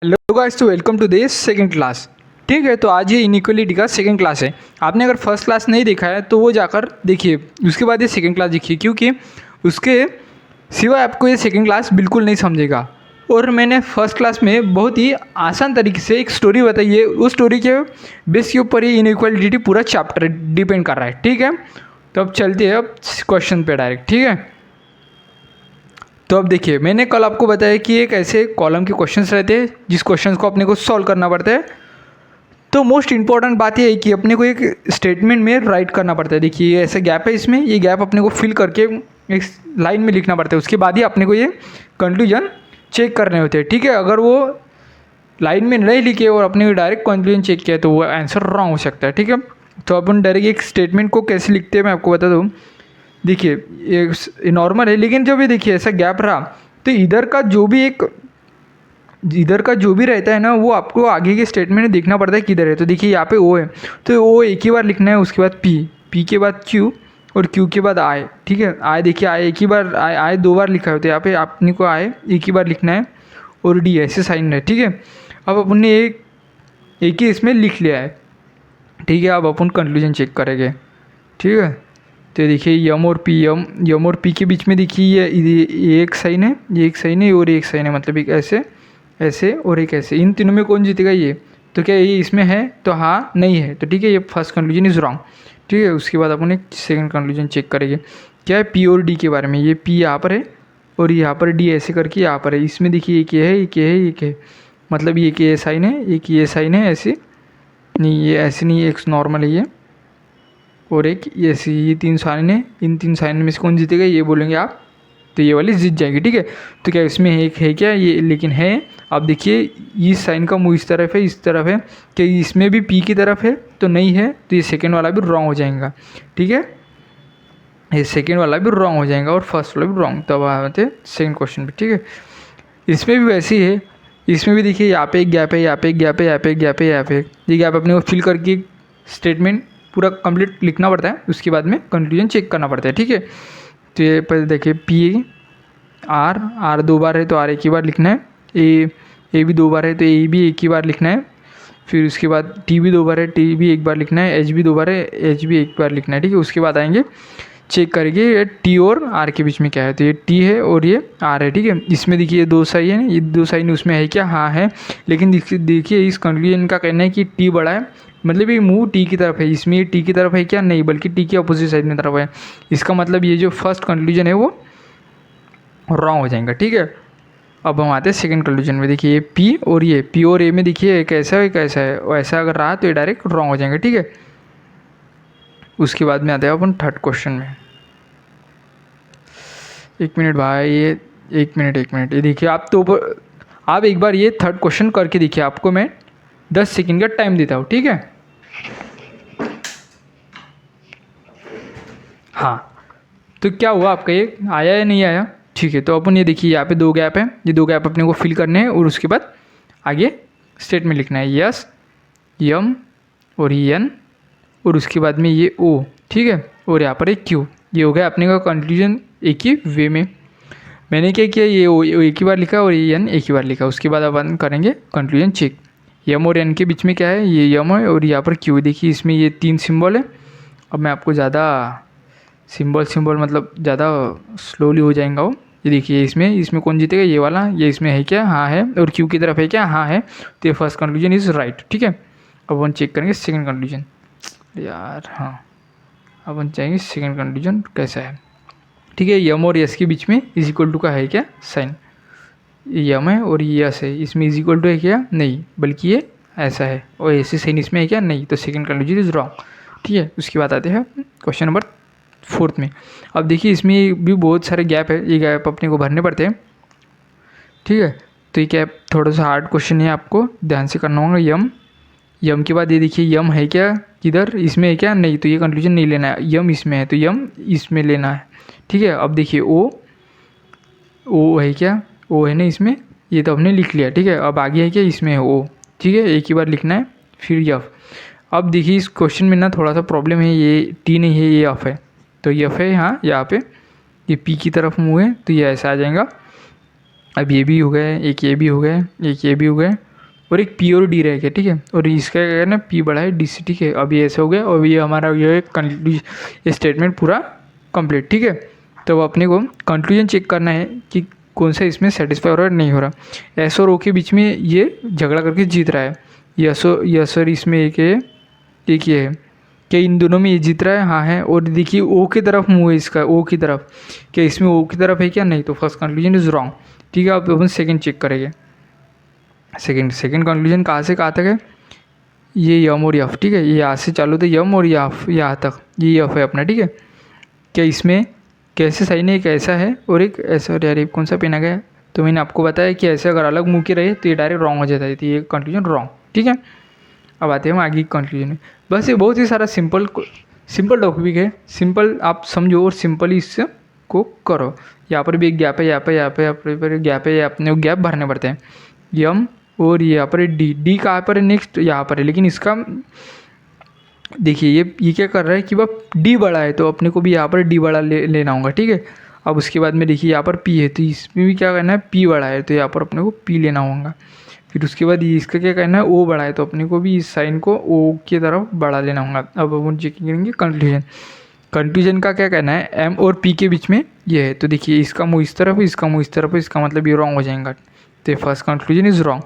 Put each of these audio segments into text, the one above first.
Hello guys, तो welcome to this second class. ठीक है, तो आज ये इनइक्वालिटी का सेकंड क्लास है। आपने अगर फर्स्ट क्लास नहीं देखा है तो वो जाकर देखिए, उसके बाद ये सेकंड क्लास देखिए, क्योंकि उसके सिवा आपको ये सेकंड क्लास बिल्कुल नहीं समझेगा। और मैंने फर्स्ट क्लास में बहुत ही आसान तरीके से एक स्टोरी बताई है, उस स्टोरी के बेस के ऊपर ही इनइक्वालिटी पूरा चैप्टर डिपेंड कर रहा है। ठीक है, तो अब चलते हैं अब क्वेश्चन पे डायरेक्ट। ठीक है, तो अब देखिए, मैंने कल आपको बताया कि एक ऐसे कॉलम के क्वेश्चंस रहते हैं जिस क्वेश्चंस को अपने को सॉल्व करना पड़ता है। तो मोस्ट इंपॉर्टेंट बात यह है कि अपने को एक स्टेटमेंट में राइट करना पड़ता है। देखिए, ये ऐसे गैप है, इसमें ये गैप अपने को फिल करके एक लाइन में लिखना पड़ता है। उसके बाद ही अपने को ये कंक्लूजन चेक करने होते हैं। ठीक है, अगर वो लाइन में नहीं लिखे और अपने को डायरेक्ट कंक्लूजन चेक किया तो वो आंसर रॉन्ग हो सकता है। ठीक है, तो अपन डायरेक्ट एक स्टेटमेंट को कैसे लिखते हैं मैं आपको बता दूँ। देखिए, ये नॉर्मल है, लेकिन जब ये देखिए ऐसा गैप रहा तो इधर का जो भी रहता है ना, वो आपको आगे के स्टेटमेंट में देखना पड़ता है किधर है। तो देखिए, यहाँ पे ओ है तो ओ एक ही बार लिखना है, उसके बाद पी के बाद क्यू और क्यू के बाद आई। ठीक है, आई देखिए, आई एक ही बार, आई दो बार लिखा है, तो यहाँ पे आपने को आई एक ही बार लिखना है और डी ऐसे साइन है। ठीक है, अब अपन ने एक ही इसमें लिख लिया है। ठीक है, अब अपन कंक्लूजन चेक करेंगे। ठीक है, तो देखिए यम और पी के बीच में देखिए ये एक साइन है, ये एक साइन है और ये एक साइन है, मतलब एक ऐसे ऐसे और एक ऐसे। इन तीनों में कौन जीतेगा? ये। तो क्या ये इसमें है? तो हाँ, नहीं है। तो ठीक है, ये फर्स्ट कंक्लूजन इज़ रॉन्ग। ठीक है, उसके बाद अपन एक सेकंड कंक्लूजन चेक करेंगे। क्या है? पी और डी के बारे में। ये पी यहाँ पर है और यहाँ पर डी ऐसे करके यहाँ पर है। इसमें देखिए एक ये है, एक ये है, एक है, मतलब ये कि ये साइन है, एक ये साइन है, ऐसे नहीं, ये ऐसे नहीं, एक नॉर्मल है ये और एक ये सी। ये तीन साइन है, इन तीन साइन में से कौन जीतेगा ये बोलेंगे आप, तो ये वाली जीत जाएगी। ठीक है, तो क्या इसमें एक है क्या? ये लेकिन है। आप देखिए, इस साइन का मुँह इस तरफ है, इस तरफ है, क्या इसमें भी पी की तरफ है? तो नहीं है, तो ये सेकेंड वाला भी रॉन्ग हो जाएगा। ठीक है, ये सेकेंड वाला भी रॉन्ग हो जाएगा और फर्स्ट वाला भी रॉन्ग। तो अब आते हैं सेकेंड क्वेश्चन पे। ठीक है, इसमें भी वैसे ही है। इसमें भी देखिए, यहाँ पे एक गैप है, यहाँ पे एक गैप है, यहाँ पे एक गैप है, यहाँ पे ये गैप अपने को फिल करके स्टेटमेंट पूरा कंप्लीट लिखना पड़ता है। उसके बाद में कंक्लूजन चेक करना पड़ता है। ठीक है, तो ये पर देखिए, पी आर दो बार है तो आर एक ही बार लिखना है। ए भी दो बार है तो ए भी एक ही बार लिखना है। फिर उसके बाद टी भी दो बार है, टी भी एक बार लिखना है। एच भी दो बार है, एच भी एक बार लिखना है। ठीक है, उसके बाद आएंगे चेक करेंगे ये टी और आर के बीच में क्या है। तो ये टी है और ये आर है। ठीक है, इसमें देखिए ये दो साइन है, ये दो साइन उसमें है क्या? हाँ है। लेकिन देखिए इस कंक्लूजन का कहना है कि टी बड़ा है, मतलब ये मुंह टी की तरफ है। इसमें ये टी की तरफ है क्या? नहीं, बल्कि टी की अपोजिट साइड में तरफ है। इसका मतलब ये जो फर्स्ट कंक्लूजन है वो रॉन्ग हो जाएगा। ठीक है, अब हम आते हैं सेकंड कंक्लूजन में। देखिए ये पी और ए में देखिए एक ऐसा है, एक ऐसा है, और ऐसा अगर रहा तो ये डायरेक्ट रॉन्ग हो जाएंगे। ठीक है, उसके बाद में आते हैं अपन थर्ड क्वेश्चन में। एक मिनट भाई, ये एक मिनट ये देखिए, आप एक बार ये थर्ड क्वेश्चन करके देखिए। आपको मैं 10 सेकंड का टाइम देता हूँ। ठीक है, हाँ, तो क्या हुआ आपका, ये आया या नहीं आया? ठीक है, तो अपन ये देखिए, यहाँ पे दो गैप है, ये दो गैप अपने को फिल करने हैं और उसके बाद आगे स्टेटमेंट लिखना है। यस, यम और एन और उसके बाद में ये ओ। ठीक है, और यहाँ पर एक क्यू। ये हो गया अपने का कंक्लूजन एक ही वे में। मैंने क्या किया, ये ओ एक ही बार लिखा और ये एन एक ही बार लिखा। उसके बाद अपन करेंगे कंक्लूजन चेक। यम और एन के बीच में क्या है? ये यम है और यहाँ पर क्यू। देखिए इसमें ये तीन सिंबल है। अब मैं आपको ज़्यादा सिंबल मतलब ज़्यादा स्लोली हो जाएगा वो। ये देखिए, इसमें कौन जीतेगा? ये वाला। ये इसमें है क्या? हाँ है। और क्यू की तरफ है क्या? हाँ है। तो ये फर्स्ट कंक्लूजन इज़ राइट। ठीक है, अब अपन चेक करेंगे सेकंड कंक्लूजन। यार हाँ, अब अपन चाहेंगे सेकंड कंक्लूजन कैसा है। ठीक है, यम और यस के बीच में इज इक्वल टू का है क्या? साइन यम है और यस है, इसमें इज इक्वल टू है क्या? नहीं, बल्कि ये ऐसा है और ऐसे साइन इसमें है क्या? नहीं। तो सेकंड कंक्लूजन इज रॉन्ग। ठीक है, उसके बाद आते हैं क्वेश्चन नंबर फोर्थ में। अब देखिए, इसमें भी बहुत सारे गैप है, ये गैप अपने को भरने पड़ते हैं। ठीक है, तो ये गैप थोड़ा सा हार्ड क्वेश्चन है, आपको ध्यान से करना होगा। यम के बाद ये देखिए, यम है क्या किधर? इसमें है क्या? नहीं, तो ये कंक्लूजन नहीं लेना है। यम इसमें है तो यम इसमें लेना है। ठीक है, अब देखिए ओ है क्या? ओ है ना इसमें, ये तो हमने लिख लिया। ठीक है, अब आगे है क्या? इसमें है ओ। ठीक है, एक ही बार लिखना है। फिर यफ। अब देखिए इस क्वेश्चन में ना थोड़ा सा प्रॉब्लम है, ये टी नहीं है, ये एफ है। तो एफ है यहाँ, यहाँ पे ये पी की तरफ मुँह है तो ये ऐसा आ जाएगा। अब ये भी हो गए, एक ये भी हो गए, एक ये भी हो गए और एक पी और डी रह गया, ठीक है। और इसका क्या है ना, पी बड़ा है डी से, ठीक है। अब ये ऐसा हो गया और ये हमारा ये स्टेटमेंट पूरा कंप्लीट, ठीक है। तो अब अपने को कंक्लूजन चेक करना है कि कौन सा इसमें सेटिस्फाई हो रहा है नहीं हो रहा। एस और ओ के बीच में ये झगड़ा करके जीत रहा है। यस और इसमें एक ये है, क्या इन दोनों में ये जीत रहा है, हाँ है। और देखिए ओ की तरफ मुँह है इसका, ओ की तरफ, क्या इसमें ओ की तरफ है क्या, नहीं। तो फर्स्ट कंक्लूजन इज़ रॉन्ग, ठीक है। अब अपन सेकंड चेक करेंगे। सेकंड कंक्लूजन कहाँ से कहाँ तक है, ये यम और यफ, ठीक है। ये यहाँ से चालू था यम और यफ, यहाँ तक ये यफ है अपना, ठीक है। क्या इसमें कैसे साइन है, एक ऐसा है और एक ऐसा। और यार ये कौन सा पेन आ गया, तो मैंने आपको बताया कि ऐसे अगर अलग मुँह के रहे तो ये डायरेक्ट रॉन्ग हो जाता है, तो ये कंक्लूजन रॉन्ग, ठीक है। अब आते हैं हम आगे की कंक्लूजन में। बस ये बहुत ही सारा सिंपल टॉपिक है, सिंपल आप समझो और सिंपली इससे को करो। यहाँ पर भी एक गैप है, यहाँ पर गैप है, अपने गैप भरने पड़ते हैं। यम और यहाँ पर डी कहाँ पर है, नेक्स्ट यहाँ पर है। लेकिन इसका देखिए ये क्या कर रहा है कि वह डी बड़ा है, तो अपने को भी यहाँ पर डी बड़ा लेना होगा, ठीक है। अब उसके बाद में देखिए यहाँ पर पी है, तो इसमें भी क्या करना है, पी बड़ा है, तो यहाँ पर अपने को पी लेना होगा। फिर उसके बाद इसका क्या करना है, ओ बड़ा है, तो अपने को भी इस साइन को ओ की तरफ बढ़ा लेना होगा। अब हम चेकिंग करेंगे कंक्लूजन का क्या कहना है, एम और पी के बीच में ये है। तो देखिए इसका मुँह इस तरफ है, इसका मुँह इस तरफ है, इसका मतलब ये रॉन्ग हो जाएगा। तो फर्स्ट कंक्लूजन इज़ रॉन्ग।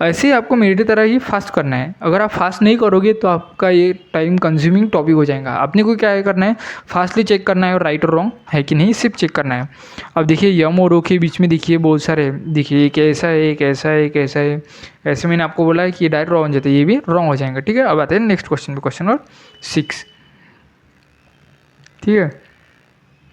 ऐसे ही आपको मेरी तरह ही फास्ट करना है। अगर आप फास्ट नहीं करोगे तो आपका ये टाइम कंज्यूमिंग टॉपिक हो जाएगा। अपने को क्या है करना है, फास्टली चेक करना है और राइट और रॉन्ग है कि नहीं सिर्फ चेक करना है। अब देखिए यम और ओ के बीच में देखिए बहुत सारे, देखिए एक ऐसा है, एक ऐसा है, एक ऐसा है। ऐसे मैंने आपको बोला है कि ये डायरेक्ट रॉन्ग हो जाता है, ये भी रॉन्ग हो जाएगा, ठीक है। अब आते हैं नेक्स्ट क्वेश्चन पे, क्वेश्चन नंबर 6, ठीक है।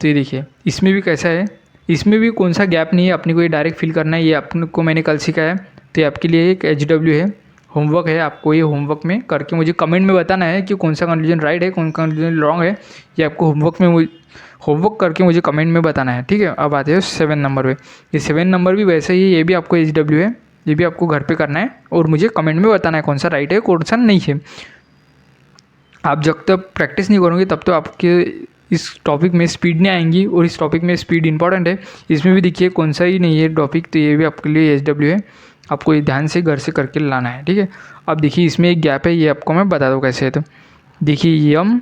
तो ये देखिए इसमें भी कैसा है, इसमें भी कौन सा गैप नहीं है, अपने को ये डायरेक्ट फिल करना है। ये अपने को मैंने कल सिखाया है, तो ये आपके लिए एक HW है, होमवर्क है। आपको ये होमवर्क में करके मुझे कमेंट में बताना है कि कौन सा कंक्लूजन राइट है, कौन सा कंक्लूजन रॉन्ग है। ये आपको होमवर्क करके मुझे कमेंट में बताना है, ठीक है। अब आते हैं 7 नंबर पे। ये 7 नंबर भी वैसे ही, ये भी आपको HW है, ये भी आपको घर पे करना है और मुझे कमेंट में बताना है कौन सा राइट है, कौन सा नहीं है। आप जब तक प्रैक्टिस नहीं करोगे तब तो आपके इस टॉपिक में स्पीड नहीं आएंगी, और इस टॉपिक में स्पीड इंपॉर्टेंट है। इसमें भी देखिए कौन सा ही नहीं है टॉपिक, तो ये भी आपके लिए HW है। आपको ये ध्यान से घर से करके लाना है, ठीक है। अब देखिए इसमें एक गैप है, ये आपको मैं बता दूँ कैसे है। तो देखिए यम,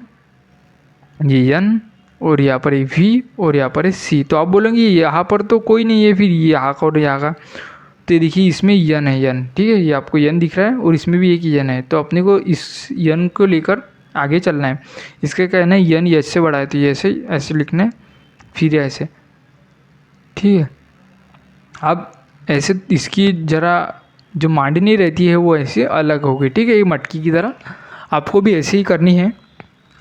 ये यन, और यहाँ पर वी, और यहाँ पर है सी। तो आप बोलेंगे यहाँ पर तो कोई नहीं है, फिर यहाँ का और यहाँ का। तो देखिए इसमें यन है, यन, ठीक है। ये आपको यन दिख रहा है और इसमें भी एक यन है, तो अपने को इस यन को लेकर आगे चलना है। इसका कहना है यन एच से बड़ा है, तो ये ऐसे लिखना है, फिर ऐसे, ठीक है। अब ऐसे इसकी ज़रा जो मांडनी रहती है वो ऐसे अलग हो गई, ठीक है, ये मटकी की तरह। आपको भी ऐसे ही करनी है,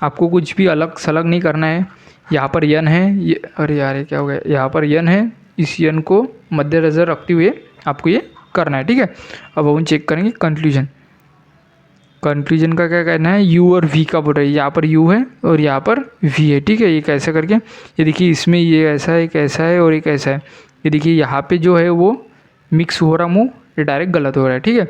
आपको कुछ भी अलग सलग नहीं करना है। यहाँ पर यन है, ये अरे यार ये क्या हो गया, यहाँ पर यन है, इस यन को मद्देनज़र रखते हुए आपको ये करना है, ठीक है। अब हम चेक करेंगे कंक्लूजन का क्या कहना है, यू और वी का बोल रहा है। यहाँ पर यू है और यहाँ पर वी है, ठीक है। ये कैसे करके, ये देखिए इसमें ये ऐसा है, एक ऐसा है और एक ऐसा है। ये देखिए यहाँ पे जो है वो मिक्स हो रहा मुँह, ये डायरेक्ट गलत हो रहा है, ठीक है।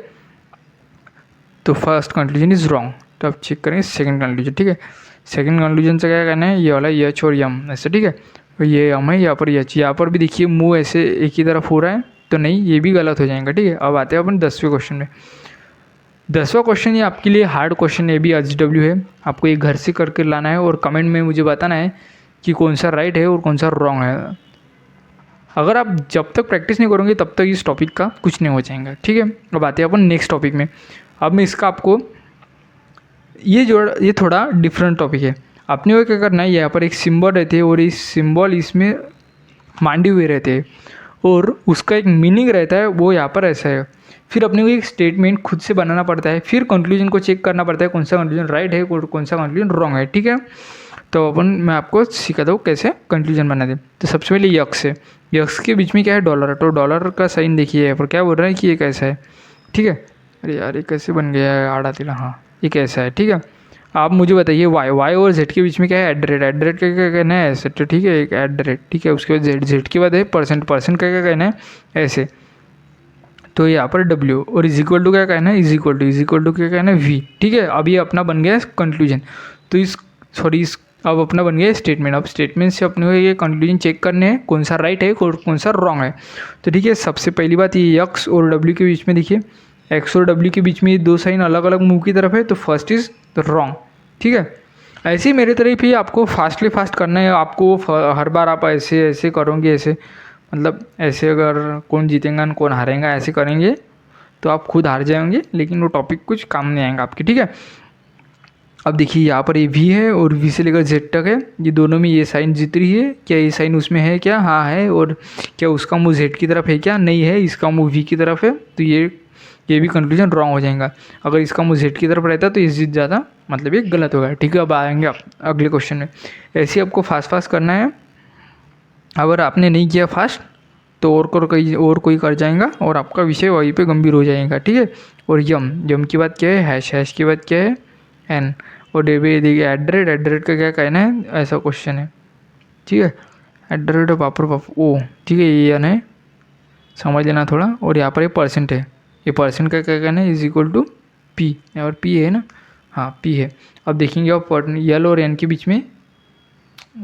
तो फर्स्ट कंक्लूजन इज़ रॉन्ग। तो अब चेक करेंगे सेकंड कंक्लूजन, ठीक है। सेकंड कंक्लूजन से क्या कहना है, ये वाला यच और यम ऐसे, ठीक है। तो ये यम है, यहाँ पर यच, यहाँ पर भी देखिए मुँह ऐसे एक ही तरफ हो रहा है, तो नहीं, ये भी गलत हो जाएगा, ठीक है। अब आते हैं अपन 10वें क्वेश्चन में। 10वां क्वेश्चन ये आपके लिए हार्ड क्वेश्चन, ये भी HW है। आपको ये घर से करके लाना है और कमेंट में मुझे बताना है कि कौन सा राइट है और कौन सा रॉन्ग है। अगर आप जब तक प्रैक्टिस नहीं करोगे तब तक इस टॉपिक का कुछ नहीं हो जाएगा, ठीक है। अब आते हैं अपन नेक्स्ट टॉपिक में। अब मैं इसका आपको ये थोड़ा डिफरेंट टॉपिक है। आपने वो क्या करना है, यहाँ पर एक सिंबल रहते हैं और इस सिंबल इसमें मांडे हुए रहते हैं और उसका एक मीनिंग रहता है, वो यहाँ पर ऐसा है। फिर अपने को एक स्टेटमेंट खुद से बनाना पड़ता है, फिर कंक्लूजन को चेक करना पड़ता है कौन सा कंक्लूजन राइट है और कौन सा कंक्लूजन रॉन्ग है, ठीक है। तो मैं आपको सिखाता हूँ कैसे कंक्लूजन बना दे। तो सबसे पहले यक्स है, यक्स के बीच में क्या है, डॉलर है। तो डॉलर का साइन देखिए यहाँ पर क्या बोल रहा है कि ये कैसा है, ठीक है। अरे यार ये कैसे बन गया है आड़ा तिला, हाँ ये कैसा है, ठीक है। आप मुझे बताइए वाई और जेड के बीच में क्या है, एट का क्या कहना है, ऐसे, तो ठीक है, एक एट, ठीक है। उसके बाद जेड के बाद है परसेंट का क्या कहना है, ऐसे। तो यहाँ पर W और इज इक्वल टू क्या कहना है, इज इक्वल टू क्या कहना है, V, ठीक है। अब ये अपना बन गया कंक्लूजन। तो इस अब अपना बन गया स्टेटमेंट। अब स्टेटमेंट से अपने को ये कंक्लूजन चेक करने हैं कौन सा राइट है और कौन सा रॉन्ग है। तो ठीक है, सबसे पहली बात ये यक्स और W के बीच में देखिए एक्स और डब्ल्यू के बीच में ये दो साइन अलग अलग मुंह की तरफ है, तो फर्स्ट इज़ रॉन्ग। ठीक है, ऐसे ही मेरे तरफ ही आपको फास्टली फास्ट करना है। आपको हर बार आप ऐसे ऐसे करोगे, ऐसे मतलब ऐसे अगर कौन जीतेगा कौन हारेगा ऐसे करेंगे तो आप खुद हार जाएंगे, लेकिन वो टॉपिक कुछ काम नहीं आएगा आपके। ठीक है, अब देखिए यहाँ पर ये वी है और वी से लेकर जेड तक है, ये दोनों में ये साइन जीत रही है। क्या ये साइन उसमें है क्या? हाँ है। और क्या उसका मुँह जेड की तरफ है क्या? नहीं है, इसका मुँह वी की तरफ है, तो ये भी कंक्लूजन रॉन्ग हो जाएगा। अगर इसका मुँह जेड की तरफ रहता तो ये जीत जाता, मतलब ये गलत होगा। ठीक है, अब आएंगे आप अगले क्वेश्चन में। ऐसे ही आपको फास्ट फास्ट करना है। अगर आपने नहीं किया फास्ट तो और कोई कर जाएगा और आपका विषय वहीं पे गंभीर हो जाएगा। ठीक है, और यम की बात क्या है? हैश की बात क्या है? एन। और देखिए एट का क्या कहना है, ऐसा क्वेश्चन है। ठीक है, एट पापर ओ। ठीक है, ये एन है, समझ लेना थोड़ा। और यहाँ पर ये परसेंट है, ये परसेंट का क्या कहना है? Is equal to P. और पी है ना? हाँ पी है। अब देखेंगे आप यल और एन के बीच में,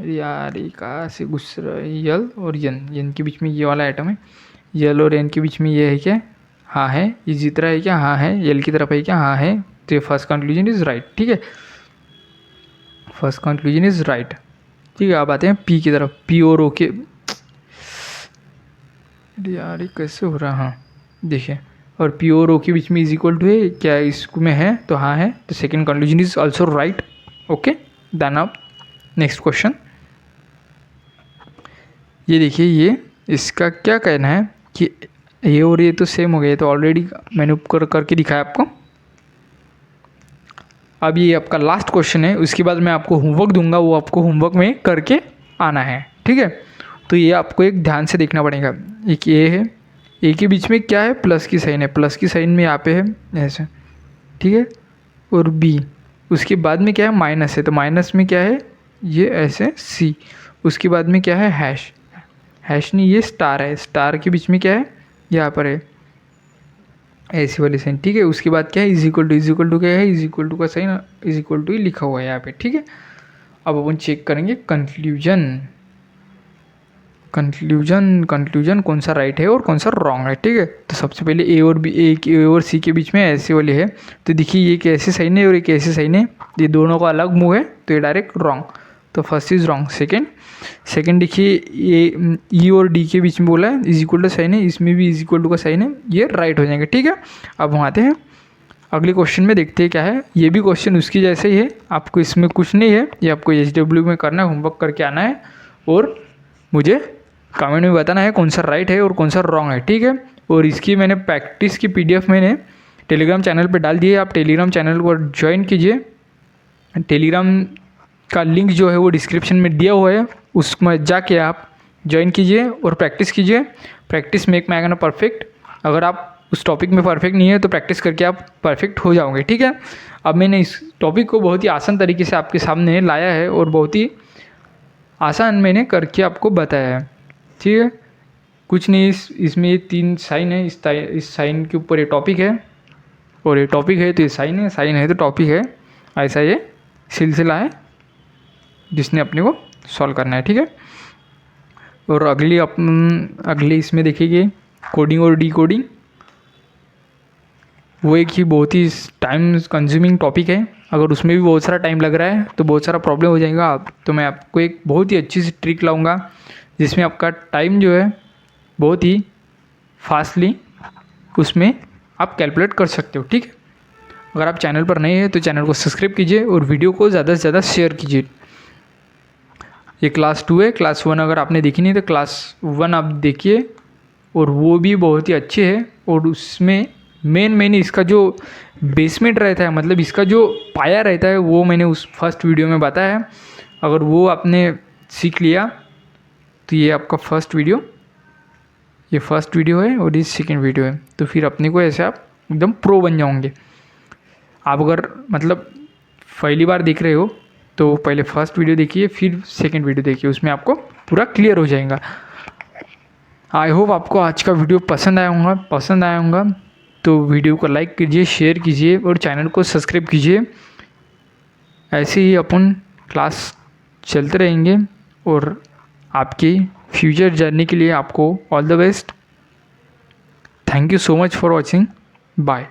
यार ये कहाँ से घुस रहा है? यल और यन के बीच में ये वाला आइटम है। यल और एन के बीच में ये है क्या? हाँ है। ये जीत रहा है क्या? हाँ है। यल की तरफ है क्या? हाँ है। तो ये फर्स्ट कंक्लूजन इज राइट। ठीक है, फर्स्ट कंक्लूजन इज राइट। ठीक है, अब आते हैं पी की तरफ। पी और ओ के, यार ये कैसे हो रहा है? हाँ देखिए, और पी और ओ के बीच में इज इक्वल टू है क्या? इसमें है तो हाँ है, तो second conclusion is also right. Okay, then अब नेक्स्ट क्वेश्चन। ये देखिए, ये इसका क्या कहना है कि ये और ये तो सेम हो गया, तो ऑलरेडी मैंने ऊपर करके दिखाया आपको। अब ये आपका लास्ट क्वेश्चन है, उसके बाद मैं आपको होमवर्क दूंगा, वो आपको होमवर्क में करके आना है। ठीक है, तो ये आपको एक ध्यान से देखना पड़ेगा। एक ए है, ए के बीच में क्या है? प्लस की साइन है, प्लस की साइन में यहाँ पे है ऐसे। ठीक है, और बी, उसके बाद में क्या है? माइनस है, तो माइनस में क्या है? ये ऐसे सी। उसके बाद में क्या है? हैश। हैश नहीं, ये स्टार है, स्टार के बीच में क्या है? यहाँ पर है ऐसी वाली साइन। ठीक है, उसके बाद क्या है? इज इक्वल टू क्या है? इज इक्वल टू का साइन इज इक्वल टू ही लिखा हुआ है यहाँ पे। ठीक है, अब अपन चेक करेंगे कंक्लूजन कौन सा राइट है और कौन सा रॉन्ग है। ठीक है, तो सबसे पहले ए और सी के बीच में ऐसे वाली है, तो देखिए ये कैसे साइन है और एक ऐसे साइन है, ये दोनों का अलग मुँह है, तो ये डायरेक्ट रॉन्ग। तो फर्स्ट इज रॉन्ग। सेकेंड देखिए, ये ई और डी के बीच में बोला है इज इक्वल टू साइन है, इसमें भी इज इक्वल टू का साइन है, ये राइट हो जाएंगे। ठीक है, अब हम आते हैं अगले क्वेश्चन में, देखते हैं क्या है। ये भी क्वेश्चन उसकी जैसे ही है, आपको इसमें कुछ नहीं है, ये आपको HW में करना है, होमवर्क करके आना है और मुझे कमेंट में बताना है कौन सा राइट है और कौन सा रॉन्ग है। ठीक है, और इसकी मैंने प्रैक्टिस की PDF मैंने टेलीग्राम चैनल पर डाल दी है, आप टेलीग्राम चैनल को ज्वाइन कीजिए। टेलीग्राम का लिंक जो है वो डिस्क्रिप्शन में दिया हुआ है, उसमें जाके आप ज्वाइन कीजिए और प्रैक्टिस कीजिए। Practice make man perfect. अगर आप उस टॉपिक में परफेक्ट नहीं है तो प्रैक्टिस करके आप परफेक्ट हो जाओगे। ठीक है, अब मैंने इस टॉपिक को बहुत ही आसान तरीके से आपके सामने लाया है और बहुत ही आसान मैंने करके आपको बताया है। ठीक है, कुछ नहीं, इसमें ये 3 साइन है, इस साइन के ऊपर ये टॉपिक है और ये टॉपिक है तो ये साइन है तो टॉपिक है, ऐसा ये सिलसिला है जिसने अपने को सॉल्व करना है। ठीक है, और अगली इसमें देखिए कोडिंग और डिकोडिंग, वो एक ही बहुत ही टाइम कंज्यूमिंग टॉपिक है। अगर उसमें भी बहुत सारा टाइम लग रहा है तो बहुत सारा प्रॉब्लम हो जाएगा। तो मैं आपको एक बहुत ही अच्छी सी ट्रिक लाऊंगा जिसमें आपका टाइम जो है बहुत ही फास्टली उसमें आप कैलकुलेट कर सकते हो। ठीक है, अगर आप चैनल पर नए हैं तो चैनल को सब्सक्राइब कीजिए और वीडियो को ज़्यादा से ज़्यादा शेयर कीजिए। ये क्लास 2 है, क्लास 1 अगर आपने देखी नहीं तो क्लास 1 आप देखिए, और वो भी बहुत ही अच्छे है। और उसमें मेन इसका जो बेसमेंट रहता है, मतलब इसका जो पाया रहता है, वो मैंने उस फर्स्ट वीडियो में बताया है। अगर वो आपने सीख लिया तो ये आपका फर्स्ट वीडियो है और ये सेकेंड वीडियो है, तो फिर अपने को ऐसे आप एकदम प्रो बन जाओगे। आप अगर मतलब पहली बार देख रहे हो तो पहले फर्स्ट वीडियो देखिए, फिर सेकंड वीडियो देखिए, उसमें आपको पूरा क्लियर हो जाएगा। आई होप आपको आज का वीडियो पसंद आया होगा। तो वीडियो को लाइक कीजिए, शेयर कीजिए और चैनल को सब्सक्राइब कीजिए। ऐसे ही अपन क्लास चलते रहेंगे और आपकी फ्यूचर जर्नी के लिए आपको all the best. Thank you so much for watching. Bye.